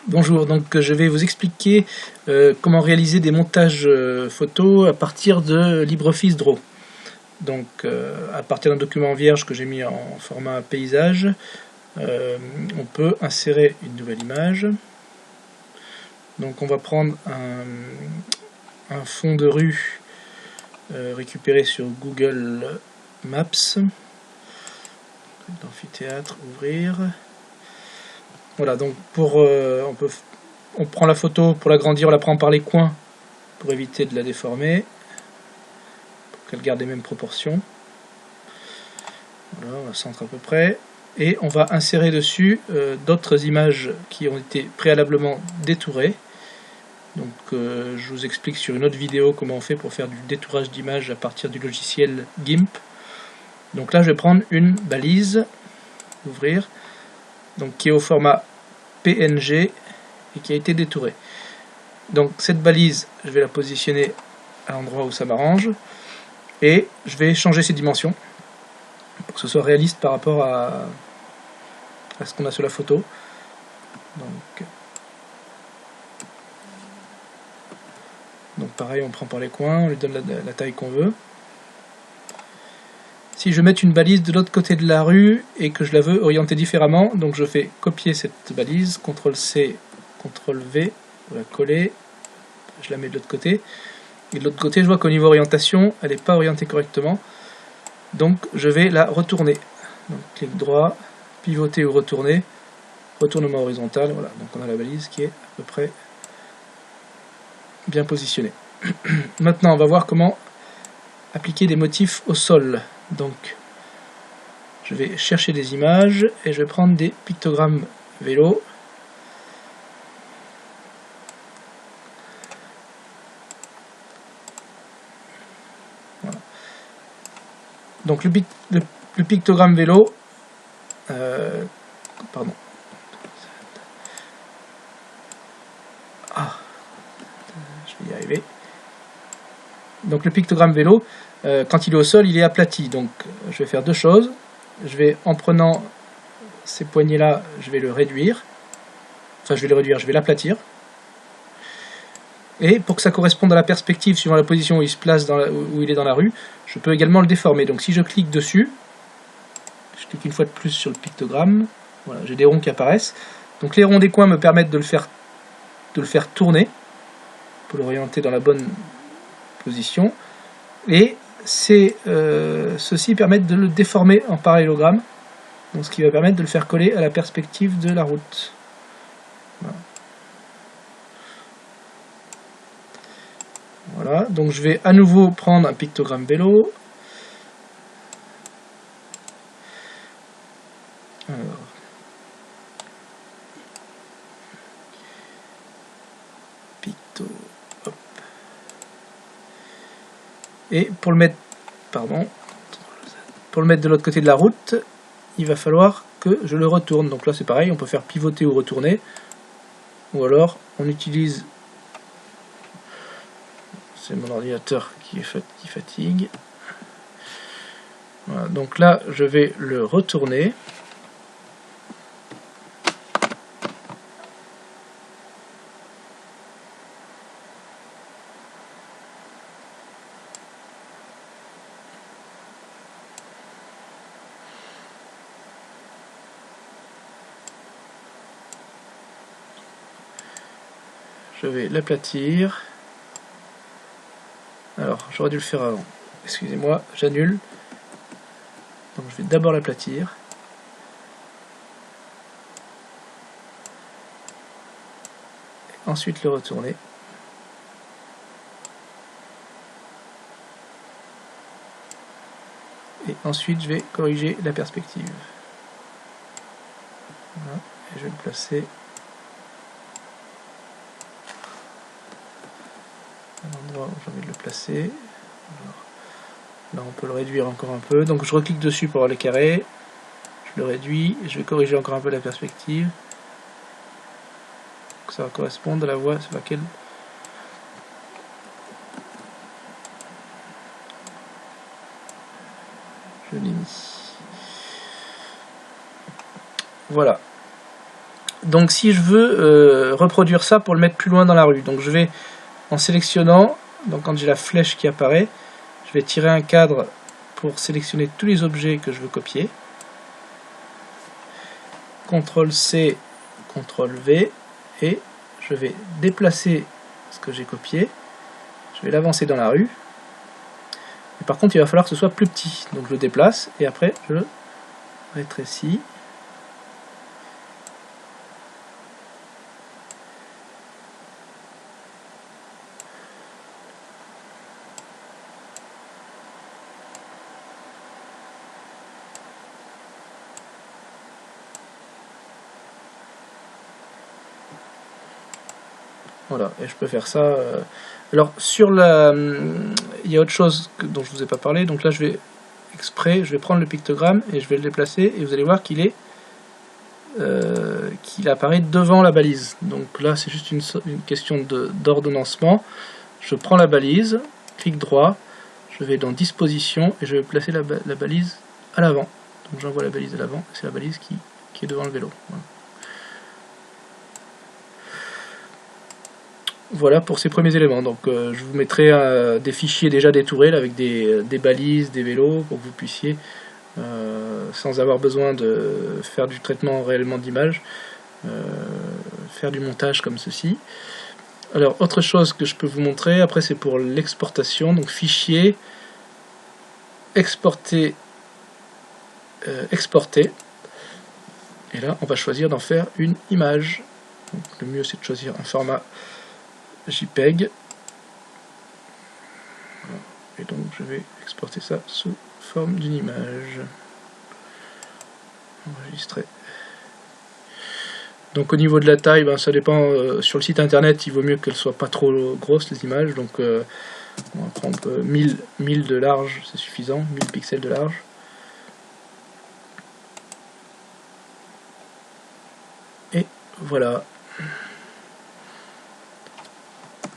Bonjour, donc je vais vous expliquer comment réaliser des montages photos à partir de LibreOffice Draw. Donc à partir d'un document vierge que j'ai mis en format paysage, on peut insérer une nouvelle image. Donc on va prendre un fond de rue récupéré sur Google Maps. L'amphithéâtre, ouvrir. Voilà, donc on prend la photo pour l'agrandir, on la prend par les coins pour éviter de la déformer, pour qu'elle garde les mêmes proportions. Voilà, on la centre à peu près. Et on va insérer dessus d'autres images qui ont été préalablement détourées. Donc je vous explique sur une autre vidéo comment on fait pour faire du détourage d'images à partir du logiciel GIMP. Donc là je vais prendre une balise, ouvrir, donc qui est au format PNG et qui a été détourée. Donc cette balise, je vais la positionner à l'endroit où ça m'arrange et je vais changer ses dimensions pour que ce soit réaliste par rapport à ce qu'on a sur la photo. Donc pareil, on prend par les coins, on lui donne la taille qu'on veut. Si je veux mettre une balise de l'autre côté de la rue et que je la veux orienter différemment, donc je fais copier cette balise, CTRL-C, CTRL-V, pour la coller, je la mets de l'autre côté. Et de l'autre côté, je vois qu'au niveau orientation, elle n'est pas orientée correctement. Donc je vais la retourner. Donc clic droit, pivoter ou retourner, retournement horizontal, voilà. Donc on a la balise qui est à peu près bien positionnée. Maintenant, on va voir comment appliquer des motifs au sol. Donc je vais chercher des images et je vais prendre des pictogrammes vélo. Voilà. Donc le pictogramme vélo, pardon. Je vais y arriver. Donc le pictogramme vélo, quand il est au sol, il est aplati. Donc je vais faire deux choses. Je vais, en prenant ces poignées là, je vais le réduire. Enfin, je vais le réduire, je vais l'aplatir. Et pour que ça corresponde à la perspective, suivant la position où il se place, où il est dans la rue, je peux également le déformer. Donc si je clique dessus, je clique une fois de plus sur le pictogramme, voilà, j'ai des ronds qui apparaissent. Donc les ronds des coins me permettent de le faire tourner, pour l'orienter dans la bonne position. Et ceux-ci permettent de le déformer en parallélogramme, donc ce qui va permettre de le faire coller à la perspective de la route. Voilà, donc je vais à nouveau prendre un pictogramme vélo. Alors, picto, hop. Et pour le mettre, de l'autre côté de la route, il va falloir que je le retourne. Donc là c'est pareil, on peut faire pivoter ou retourner. Ou alors on utilise, c'est mon ordinateur qui fatigue. Voilà, donc là je vais le retourner. Je vais l'aplatir. Alors, j'aurais dû le faire avant. Excusez-moi, j'annule. Donc je vais d'abord l'aplatir. Ensuite le retourner. Et ensuite je vais corriger la perspective. Voilà. Et je vais le placer à l'endroit où j'ai envie de le placer. Alors, là on peut le réduire encore un peu. Donc je reclique dessus pour avoir les carrés. Je le réduis. Je vais corriger encore un peu la perspective. Pour que ça corresponde à la voie sur laquelle je l'ai mis. Voilà. Donc si je veux reproduire ça pour le mettre plus loin dans la rue, donc je vais en sélectionnant, donc quand j'ai la flèche qui apparaît, je vais tirer un cadre pour sélectionner tous les objets que je veux copier. CTRL-C, CTRL-V, et je vais déplacer ce que j'ai copié, je vais l'avancer dans la rue, et par contre il va falloir que ce soit plus petit, donc je le déplace, et après je le rétrécis. Voilà, et je peux faire ça. Alors sur la, il y a autre chose dont je vous ai pas parlé. Donc là, je vais exprès, je vais prendre le pictogramme et je vais le déplacer. Et vous allez voir qu'il est, qu'il apparaît devant la balise. Donc là, c'est juste une question d'ordonnancement. Je prends la balise, clic droit, je vais dans disposition et je vais placer la balise à l'avant. Donc j'envoie la balise à l'avant. C'est la balise qui est devant le vélo. Voilà. Voilà pour ces premiers éléments. Donc je vous mettrai des fichiers déjà détourés là, avec des balises, des vélos, pour que vous puissiez, sans avoir besoin de faire du traitement réellement d'image, faire du montage comme ceci. Alors autre chose que je peux vous montrer, après c'est pour l'exportation, donc fichier, exporter, exporter. Et là on va choisir d'en faire une image. Donc, le mieux c'est de choisir un format JPEG. Voilà. Et donc je vais exporter ça sous forme d'une image. Enregistrer. Donc au niveau de la taille, ben, ça dépend. Sur le site internet, il vaut mieux qu'elles soient pas trop grosses les images. Donc on va prendre 1000 de large, c'est suffisant, 1000 pixels de large. Et voilà.